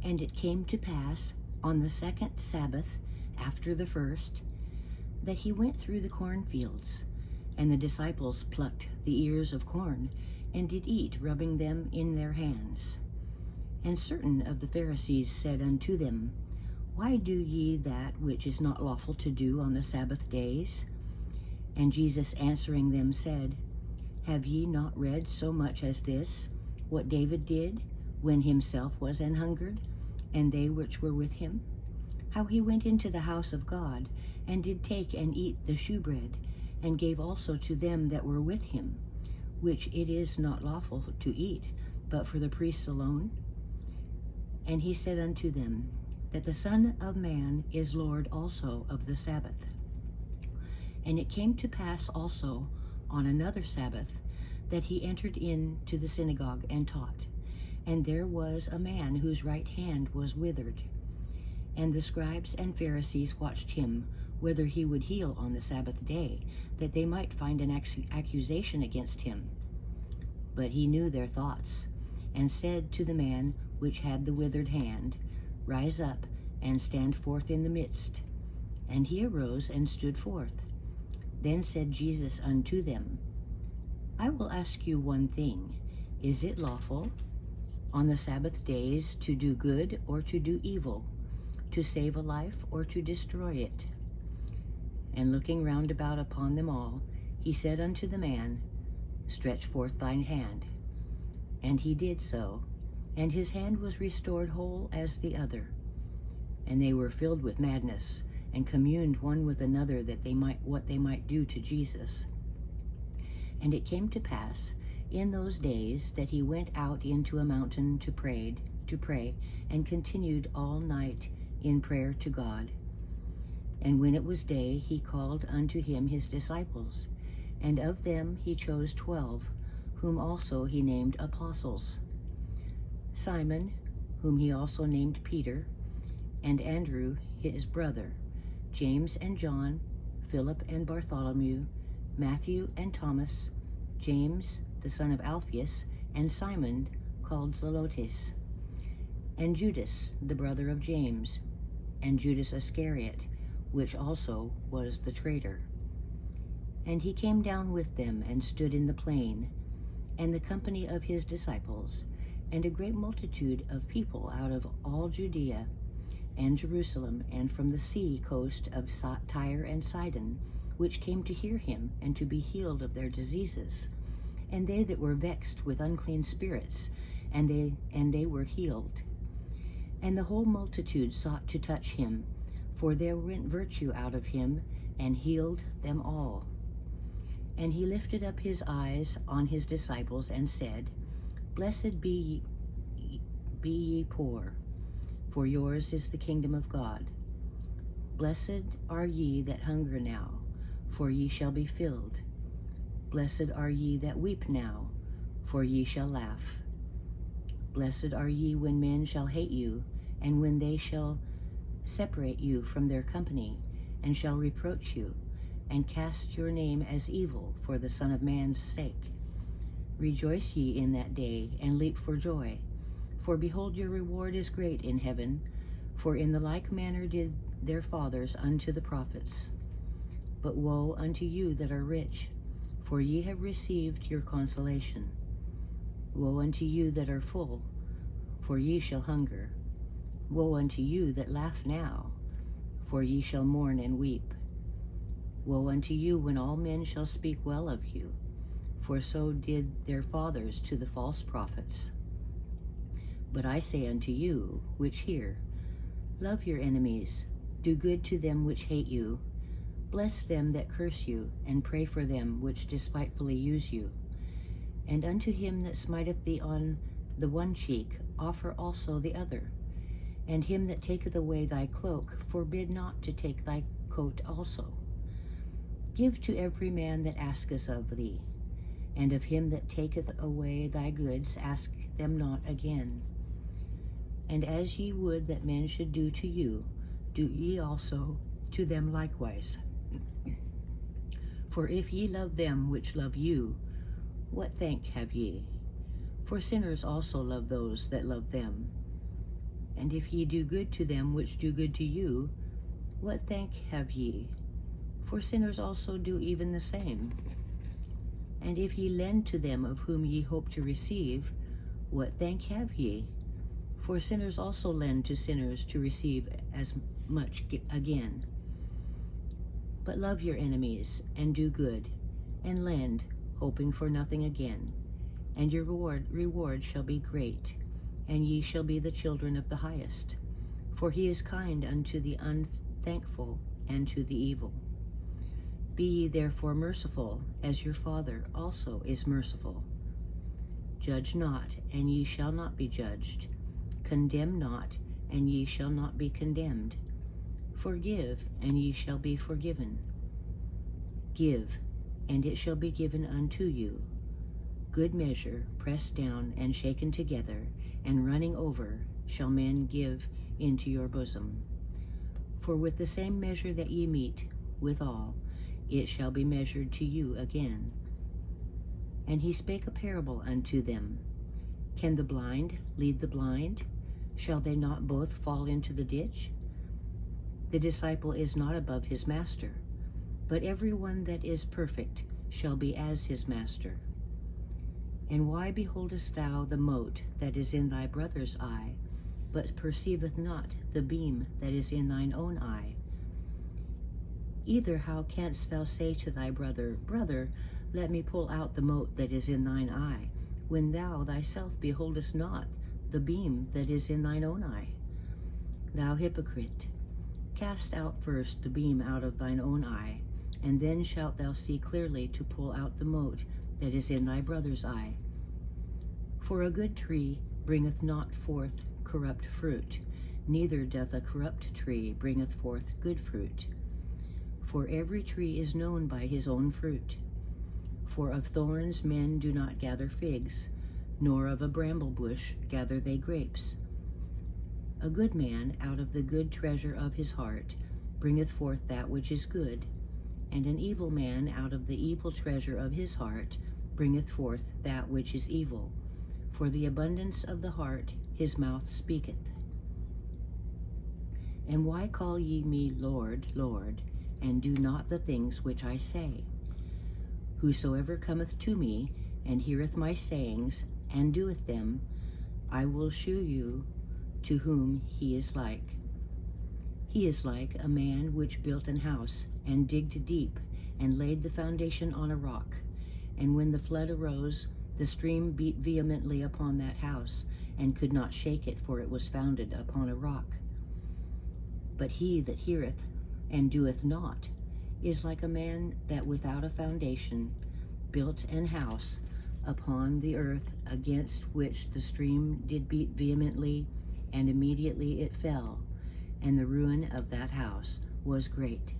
And it came to pass on the second Sabbath after the first, that he went through the cornfields, and the disciples plucked the ears of corn, and did eat, rubbing them in their hands. And certain of the Pharisees said unto them, Why do ye that which is not lawful to do on the Sabbath days? And Jesus answering them said, Have ye not read so much as this, what David did, when himself was an hungered, and they which were with him? How he went into the house of God, and did take and eat the shewbread, and gave also to them that were with him, which it is not lawful to eat, but for the priests alone? And he said unto them, that the Son of Man is Lord also of the Sabbath. And it came to pass also on another Sabbath, that he entered into the synagogue and taught. And there was a man whose right hand was withered. And the scribes and Pharisees watched him, whether he would heal on the Sabbath day, that they might find an accusation against him. But he knew their thoughts, and said to the man which had the withered hand, Rise up, and stand forth in the midst. And he arose and stood forth. Then said Jesus unto them, I will ask you one thing. Is it lawful on the Sabbath days to do good or to do evil, to save a life or to destroy it? And looking round about upon them all, he said unto the man, Stretch forth thine hand. And he did so, and his hand was restored whole as the other. And they were filled with madness, and communed one with another that what they might do to Jesus. And it came to pass in those days that he went out into a mountain to pray, and continued all night in prayer to God. And when it was day, he called unto him his disciples, and of them he chose 12, whom also he named apostles: Simon, whom he also named Peter, and Andrew his brother, James and John, Philip and Bartholomew, Matthew and Thomas, James the son of Alphaeus, and Simon called Zelotes, and Judas the brother of James, and Judas Iscariot, which also was the traitor. And he came down with them, and stood in the plain, and the company of his disciples, and a great multitude of people out of all Judea and Jerusalem, and from the sea coast of Tyre and Sidon, which came to hear him, and to be healed of their diseases. And they that were vexed with unclean spirits, and they were healed. And the whole multitude sought to touch him, for there went virtue out of him, and healed them all. And he lifted up his eyes on his disciples, and said, Blessed be ye poor, for yours is the kingdom of God. Blessed are ye that hunger now, for ye shall be filled. Blessed are ye that weep now, for ye shall laugh. Blessed are ye when men shall hate you, and when they shall separate you from their company, and shall reproach you, and cast your name as evil for the Son of Man's sake. Rejoice ye in that day, and leap for joy. For behold, your reward is great in heaven, for in the like manner did their fathers unto the prophets. But woe unto you that are rich, for ye have received your consolation. Woe unto you that are full, for ye shall hunger. Woe unto you that laugh now, for ye shall mourn and weep. Woe unto you when all men shall speak well of you, for so did their fathers to the false prophets. But I say unto you, which hear, love your enemies, do good to them which hate you, bless them that curse you, and pray for them which despitefully use you. And unto him that smiteth thee on the one cheek, offer also the other. And him that taketh away thy cloak, forbid not to take thy coat also. Give to every man that asketh of thee, and of him that taketh away thy goods ask them not again. And as ye would that men should do to you, do ye also to them likewise. For if ye love them which love you, what thank have ye? For sinners also love those that love them. And if ye do good to them which do good to you, what thank have ye? For sinners also do even the same. And if ye lend to them of whom ye hope to receive, what thank have ye? For sinners also lend to sinners to receive as much again. But love your enemies, and do good, and lend, hoping for nothing again. And your reward shall be great, and ye shall be the children of the highest. For he is kind unto the unthankful and to the evil. Be ye therefore merciful, as your Father also is merciful. Judge not, and ye shall not be judged. Condemn not, and ye shall not be condemned. Forgive, and ye shall be forgiven. Give, and it shall be given unto you. Good measure, pressed down and shaken together, and running over, shall men give into your bosom. For with the same measure that ye meet withal, it shall be measured to you again. And he spake a parable unto them. Can the blind lead the blind? Shall they not both fall into the ditch? The disciple is not above his master, but every one that is perfect shall be as his master. And why beholdest thou the mote that is in thy brother's eye, but perceiveth not the beam that is in thine own eye? Either how canst thou say to thy brother, Brother, let me pull out the mote that is in thine eye, when thou thyself beholdest not the beam that is in thine own eye? Thou hypocrite, cast out first the beam out of thine own eye, and then shalt thou see clearly to pull out the mote that is in thy brother's eye. For a good tree bringeth not forth corrupt fruit, neither doth a corrupt tree bringeth forth good fruit. For every tree is known by his own fruit. For of thorns men do not gather figs, nor of a bramble bush gather they grapes. A good man out of the good treasure of his heart bringeth forth that which is good, and an evil man out of the evil treasure of his heart bringeth forth that which is evil. For the abundance of the heart his mouth speaketh. And why call ye me Lord, Lord, and do not the things which I say? Whosoever cometh to me, and heareth my sayings, and doeth them, I will shew you to whom he is like. He is like a man which built an house, and digged deep, and laid the foundation on a rock. And when the flood arose, the stream beat vehemently upon that house, and could not shake it, for it was founded upon a rock. But he that heareth and doeth not is like a man that without a foundation built an house upon the earth, against which the stream did beat vehemently, and immediately it fell, and the ruin of that house was great.